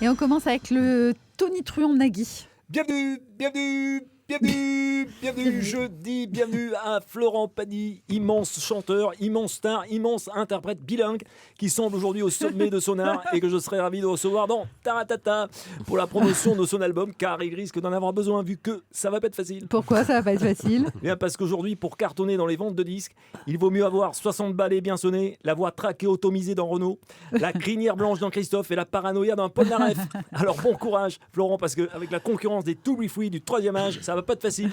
Et on commence avec le Tony Truant Nagui. Bienvenue, bienvenue, bienvenue, bienvenue, je dis bienvenue à Florent Pagny, immense chanteur, immense star, immense interprète bilingue qui semble aujourd'hui au sommet de son art et que je serais ravi de recevoir dans Taratata pour la promotion de son album, car il risque d'en avoir besoin vu que ça va pas être facile. Pourquoi ça va pas être facile? Bien parce qu'aujourd'hui, pour cartonner dans les ventes de disques, il vaut mieux avoir 60 balais bien sonnés, la voix traquée automisée dans Renault, la crinière blanche dans Christophe et la paranoïa d'un Polnareff. Alors bon courage Florent, parce qu'avec la concurrence des Toubifouis du troisième âge, ça va pas être facile.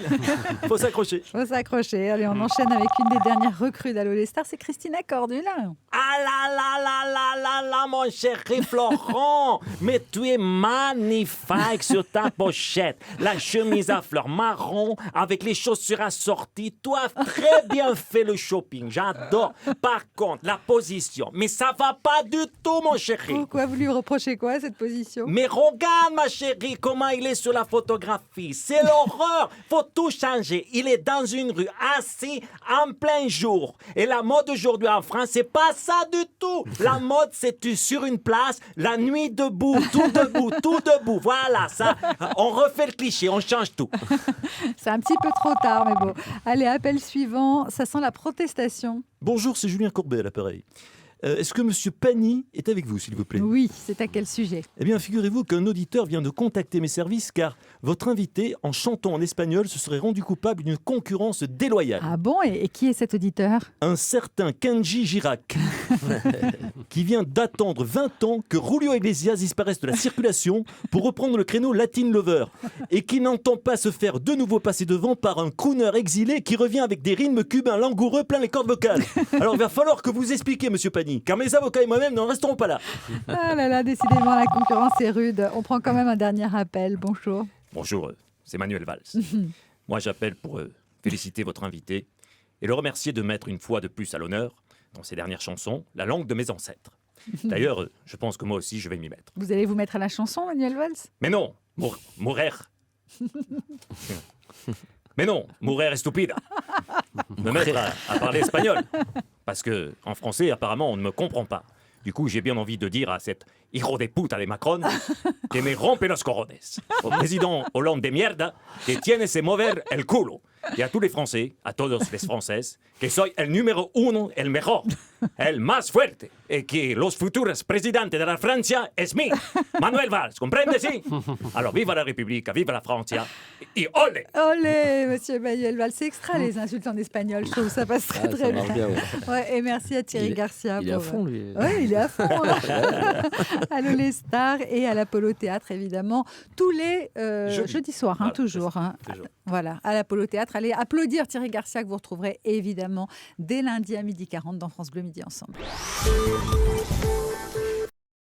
Faut s'accrocher. Faut s'accrocher. Allez, on enchaîne avec une des dernières recrues d'Allo les Stars, c'est Christina Cordula. Ah là là là là là là, mon chéri Florent, mais tu es magnifique sur ta pochette. La chemise à fleurs marron avec les chaussures assorties. Tu as très bien fait le shopping, j'adore. Par contre, la position, mais ça va pas du tout, mon chéri. Pourquoi vous lui reprochez quoi, cette position? Mais regarde, ma chérie, comment il est sur la photographie. C'est l'horreur. Faut tout changer. Il est dans une rue, assis en plein jour. Et la mode aujourd'hui en France, c'est pas ça du tout. La mode, c'est tu sur une place, la nuit debout, tout debout, tout debout. Voilà, ça. On refait le cliché, on change tout. C'est un petit peu trop tard, mais bon. Allez, appel suivant, ça sent la protestation. Bonjour, c'est Julien Courbet à l'appareil. Est-ce que Monsieur Pagny est avec vous, s'il vous plaît? Oui, c'est à quel sujet? Eh bien, figurez-vous qu'un auditeur vient de contacter mes services car votre invité, en chantant en espagnol, se serait rendu coupable d'une concurrence déloyale. Ah bon, et qui est cet auditeur? Un certain Kenji Girac, qui vient d'attendre 20 ans que Julio Iglesias disparaisse de la circulation pour reprendre le créneau Latin Lover, et qui n'entend pas se faire de nouveau passer devant par un crooner exilé qui revient avec des rythmes cubains langoureux plein les cordes vocales. Alors, il va falloir que vous expliquiez, Monsieur Pagny, car mes avocats et moi-même n'en resterons pas là. Ah là là, décidément, la concurrence est rude. On prend quand même un dernier appel. Bonjour. Bonjour, c'est Manuel Valls. Moi, j'appelle pour féliciter votre invité et le remercier de mettre une fois de plus à l'honneur, dans ses dernières chansons, la langue de mes ancêtres. D'ailleurs, je pense que moi aussi, je vais m'y mettre. Vous allez vous mettre à la chanson, Manuel Valls? Mais non, mourir. Mais non, mourir est stupide. Me mettre à parler espagnol. Parce que en français, apparemment, on ne me comprend pas. Du coup, j'ai bien envie de dire à cette hijo de puta de Macron que me rompe los cojones. Au président Hollande de mierda, que tiene se mover el culo. Et à tous les Français, à todos les Françaises, que soy el número uno, el mejor, el más fuerte, et que los futuros presidentes de la Francia es mi, Manuel Valls, comprende, si? Alors, viva la République, viva la Francia, et olé! Olé, monsieur Manuel Valls. C'est extra, les insultes en espagnol. Je trouve que ça passe très, très bien. Ouais, et merci à Thierry Garcia. Il est à fond, lui. Oui, il est à fond. Allô les stars et à l'Apollo Théâtre, évidemment, tous les jeudis soirs, Voilà, toujours. toujours. Voilà, à l'Apollo Théâtre. Allez applaudir Thierry Garcia, que vous retrouverez évidemment dès lundi à 12h40 dans France Bleu Midi Ensemble.